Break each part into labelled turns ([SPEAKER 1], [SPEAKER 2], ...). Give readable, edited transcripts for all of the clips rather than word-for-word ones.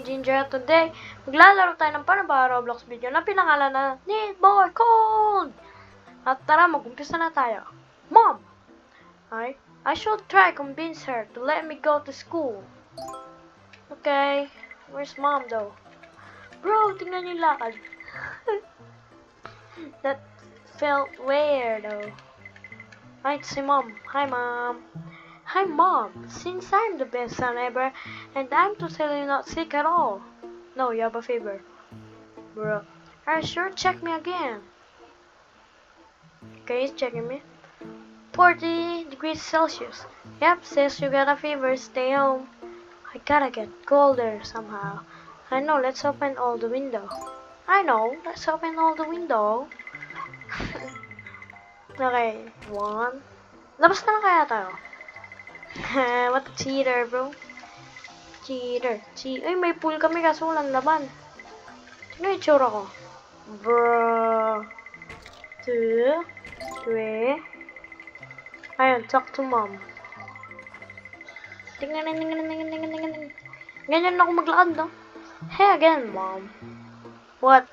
[SPEAKER 1] ni Ginger. Today, maglalaro tayo ng panibagong Roblox video na pinangalan na Need Boy Cold! At tara, mag-umpisa na tayo. Mom! I should try convince her to let me go to school. Okay, where's Mom though? Bro, tingnan niyo yung lakad. That felt weird though. Right, si Mom. Hi, Mom. Hi, Mom. Since I'm the best son ever, and I'm totally not sick at all. No, you have a fever. Bro, are you sure? Check me again. Okay, he's checking me. 40 degrees Celsius. Yep, says you got a fever. Stay home. I gotta get colder somehow. I know, let's open all the window. I know, let's open all the window. Okay, one. Labas na kaya tayo? What a cheater, bro. Cheater. Ay, may pool kami kaso walang laban. Tingnan yung tsura ko. Bro. 2, 3. Ayun, talk to Mom. Tingnan. Ganyan ako maglakad, no? Hey again, Mom. What?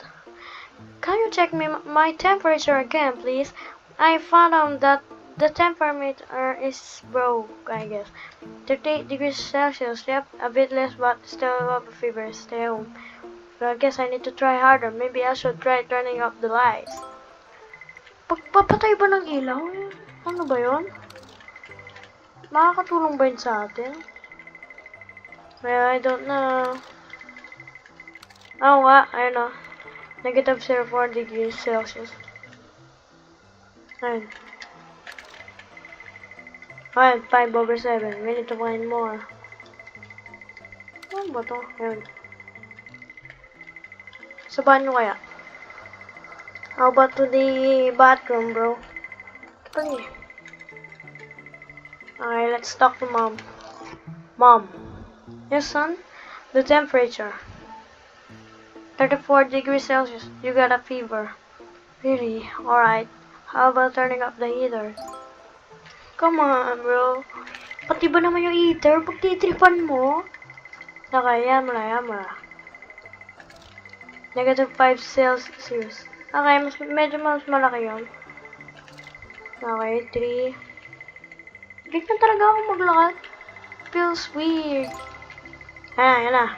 [SPEAKER 1] Can you check me my temperature again, please? I found out that the thermometer is broke, I guess. 38 degrees Celsius, yep, a bit less but still have a fever. Stay home. But I guess I need to try harder. Maybe I should try turning up the lights. Pagpapatay ba ng ilaw? Ano ba yun? Makakatulong ba yun sa atin? Well, I don't know. Oh, nga, I know. Negative 04 degrees Celsius. Ayun. Alright, 5/7. We need to find more. Ano ba to? Ayun. Sabahan nyo kaya? How about to the bathroom, bro? Okay, let's talk to Mom. Mom. Yes, son? The temperature. 34 degrees Celsius. You got a fever. Really? Alright. How about turning up the heater? Come on, bro. Pati ba naman yung heater? Pagtitripan mo? Okay, yan mo na. Negative 5 Celsius. Okay, medyo mas malaki yun. Okay, 3. Ganyan talaga ako maglakad. Feels weird. Yan na.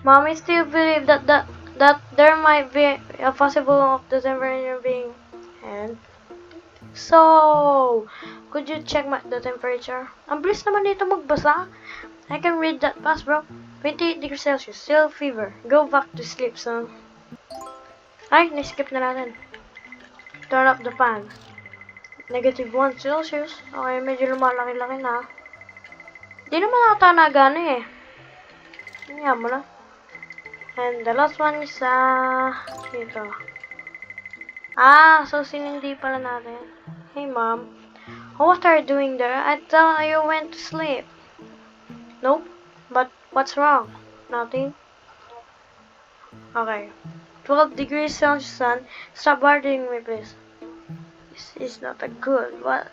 [SPEAKER 1] Mom, I still believe that there might be a possible of the temperature being and so could you check the temperature? Ang bilis naman dito magbasa. I can read that fast, bro. 28 degrees Celsius, still fever. Go back to sleep, son. Ay, na-skip na natin. Turn up the fan. Negative 1 Celsius. Okay, medyo lumalaki-laki na. Di naman ata nagana eh. Ngayon mo na. And the last one is, dito. So sinindi pala natin. Hey, Mom. What are you doing there? I thought you went to sleep. Nope. But what's wrong? Nothing. Okay. 12 degrees Celsius, son. Stop bothering me, please. This is not a good. What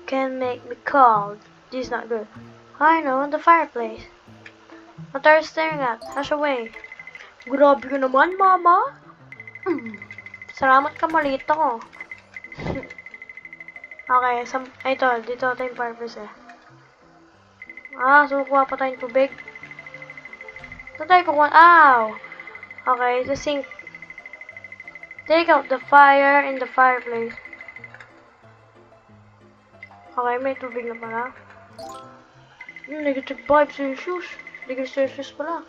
[SPEAKER 1] can make me cold? This is not good. I know, the fireplace. What are you staring at? Hush away. Grabe ka naman, Mama. Salamat ka, maliit ako. Okay, ito, dito tayong fireplace eh. So kuha pa tayong tubig. Ito tayo kuha. Ow! Okay, the sink. Take out the fire in the fireplace. Okay, may tubig na pala. Negative 5 Celsius. Degrees Celsius pala.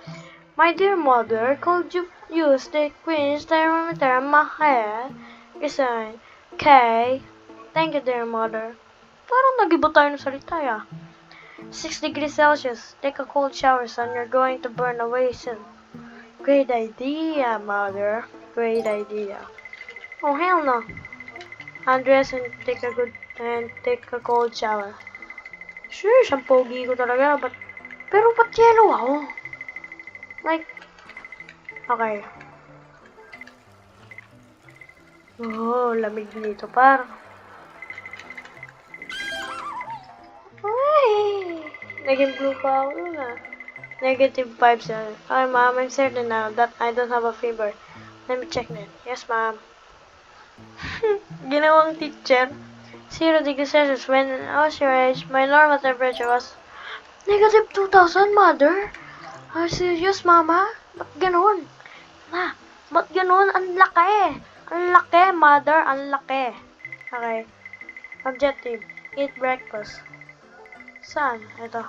[SPEAKER 1] My dear mother, could you use the Queen's thermometer on my head? Resign. Okay. Thank you, dear mother. Parang nag-iba tayo ng salita, 6 degrees Celsius. Take a cold shower, son. You're going to burn away soon. Great idea, mother. Great idea. Oh, hell no. Undress and take a cold shower. Sure, siyang pogi ko talaga. Pero ba't yellow ako? Like, okay. Oh, lamig nito par. Ay! Naging blue pa ako nun Negative 5 Celsius. Hi, ma'am. I'm certain now that I don't have a fever. Let me check that. Yes, ma'am. Ginawang teacher. 0 degrees Celsius. When I was your age, my normal temperature was negative 2,000, mother. Are you serious, mama? Ba't ganun? Ma, ba't ganun? Ang laki. Ang laki, mother. Ang laki. Okay. Objective. Eat breakfast. Saan? Ito.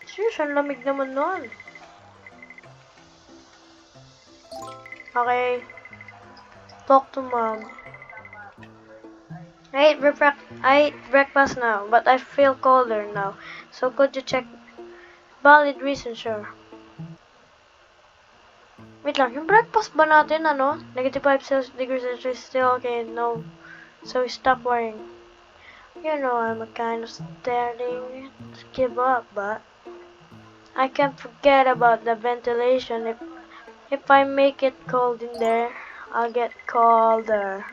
[SPEAKER 1] Serious, ang lamig naman nun. Okay. Talk to mom. I ate breakfast now, but I feel colder now. So could you check? Valid reason, sure. Wait lang, yung breakfast ba natin, ano? Negative 5 degrees Celsius still okay, no. So stop worrying. You know I'm a kind of starting to give up, but I can't forget about the ventilation. If I make it cold in there, I'll get colder.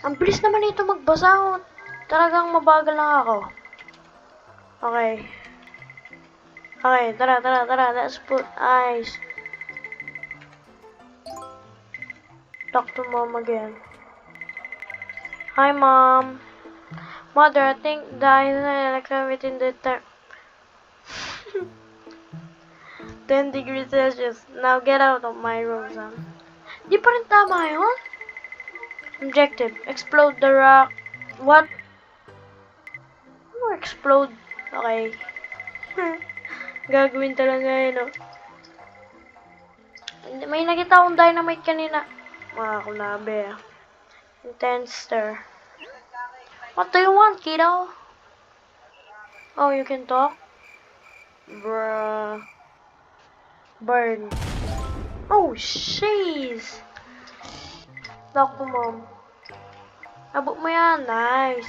[SPEAKER 1] Ang bilis naman ito magbasa. Talagang mabagal lang ako. Okay. Okay, tara. Let's put ice. Talk to mom again. Hi, mom. Mother, I think the ice is within the 10 degrees Celsius. Now get out of my room, son. Di pa rin tama yun? Objective. Explode the rock. What? Ano explode? Okay. Gagawin talaga yun, no? May nakita akong dynamite kanina. Mga kunabe. Intense stir. What do you want, kiddo? Oh, you can talk? Bruh. Burn. Oh, jeez. Talk to mom. Abot mo yan. Nice.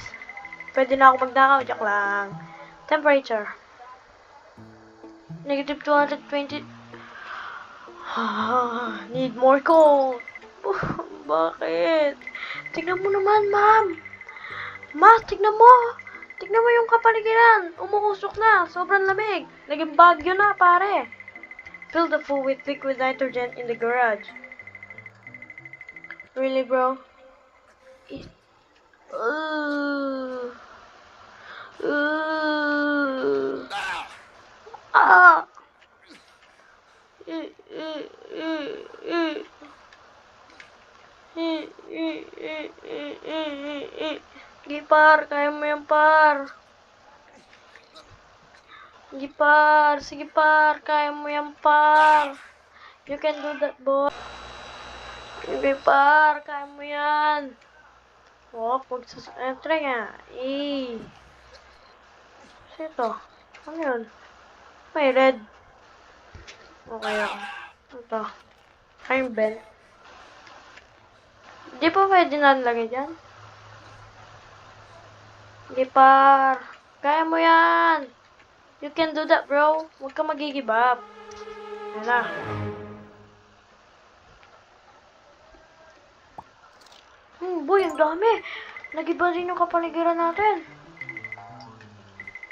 [SPEAKER 1] Pwede na ako magdakaw. Joke lang. Temperature. Negative 220. Need more cold. Bakit? Tignan mo naman, ma'am. Ma, tignan mo. Tignan mo yung kapaligiran. Umuusok na. Sobrang lamig. Naging bagyo na, pare. Fill the pool with liquid nitrogen in the garage. Really, bro? Ah! Gipar, kaya mo yan, par. Gipar, sige par, kaya mo yan, par. You can do that, boy. Sige par, kaya mo yan. Oh, try nga. Ito. Ano yun? May red. Okay ako. Ito. Time bell. Di pa pwede nalagay dyan? Gipar. Kaya mo yan. You can do that, bro. Huwag ka mag-give up. Yan na. Boy, ang dami. Nag-iba rin yung kapaligiran natin.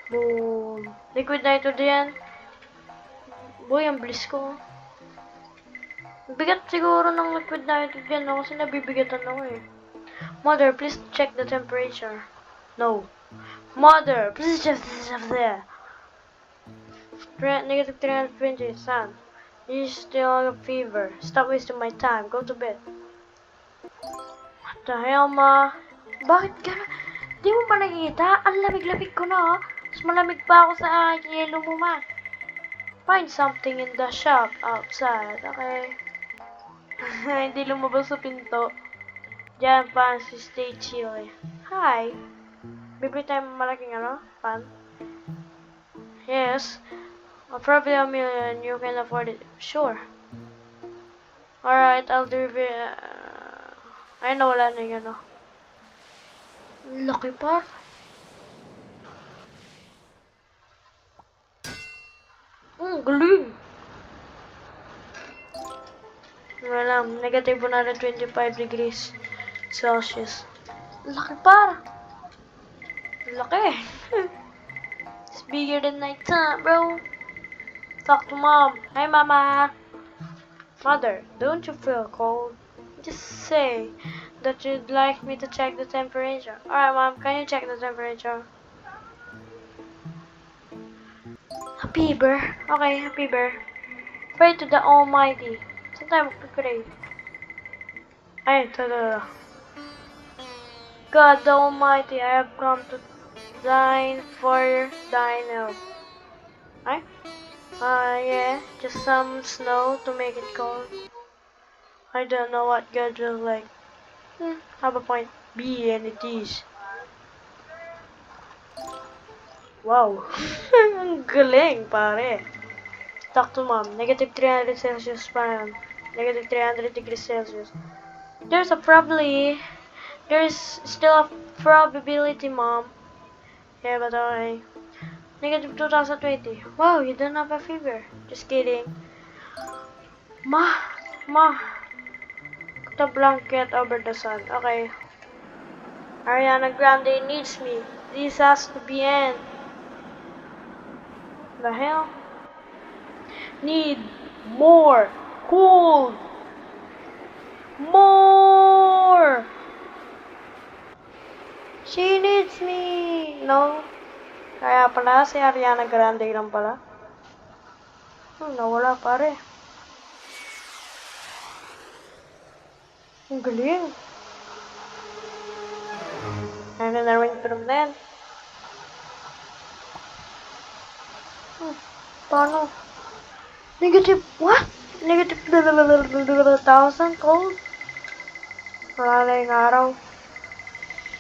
[SPEAKER 1] Boom. Liquid nitrogen. Boy, ang bliss ko. Bigat siguro ng liquid nitrogen no? Kasi nabibigatan ako eh. Mother, please check the temperature. No. Mother, please check there. Negative 320, son. You still have a fever. Stop wasting my time. Go to bed. What the hell, ma? Bakit gano'n? Di mo pa nakikita? Ang lamig-lamig ko na, Mas malamig pa ako sa yelo mo, ma. Find something in the shop outside, okay? Hindi lumabas sa pinto. Diyan, pan, si stay chill eh. Hi. Bibili tayo malaking pan? Yes. Probably $1 million. You can afford it. Sure. Alright, I'll do it. I know wala na yung Laki pa. Galing. Wala, negative 125 degrees Celsius. Laki pa. Laki. It's bigger than night time, bro. Talk to mom. Hi, mama. Mother, don't you feel cold? Just say that you'd like me to check the temperature. Alright, mom, can you check the temperature? Happy bear. Okay, happy bear. Pray to the Almighty. Sometimes we pray. Ay, tada. God the Almighty, I have come to dine for thine help. Ay? Yeah, just some snow to make it cold. I don't know what God will like. Have a point B and it is. Wow. Ang galing, pare. Talk to mom. Negative 300 Celsius pa yan. Negative 300 degrees Celsius. There's still a probability, mom. Yeah, but okay. Negative 2020. Wow, you don't have a fever. Just kidding. Ma, ma. Put a blanket over the sun. Okay. Ariana Grande needs me. This has to be end. The hell? Need more cold. More. She needs me. No. Kaya pala si Ariana Grande lang pala. Nawala pare. Ang galing. Ano na rin from then? Paano? Negative, what? Negative 1,000 cold? Wala na yung araw.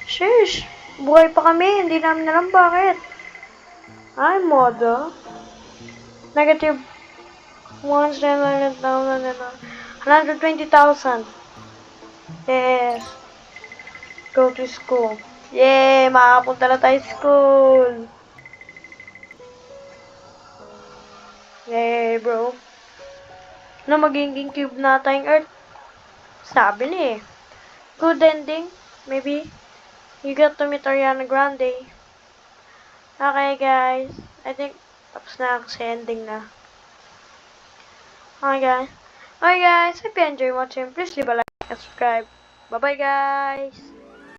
[SPEAKER 1] Sheesh! Buhay pa kami, hindi namin alam bakit. Ay, modo. Negative 120,000. Yes. Go to school. Yay! Makakapunta na tayo school. Yay, bro. Ano magiging cube na tayong Earth? Sabi niya eh. Good ending. Maybe. You got to meet Ariana Grande. Okay, guys. I think tapos na ako sa ending na. Okay, guys. Okay, guys. If you enjoy watching, please leave a like and subscribe. Bye-bye, guys.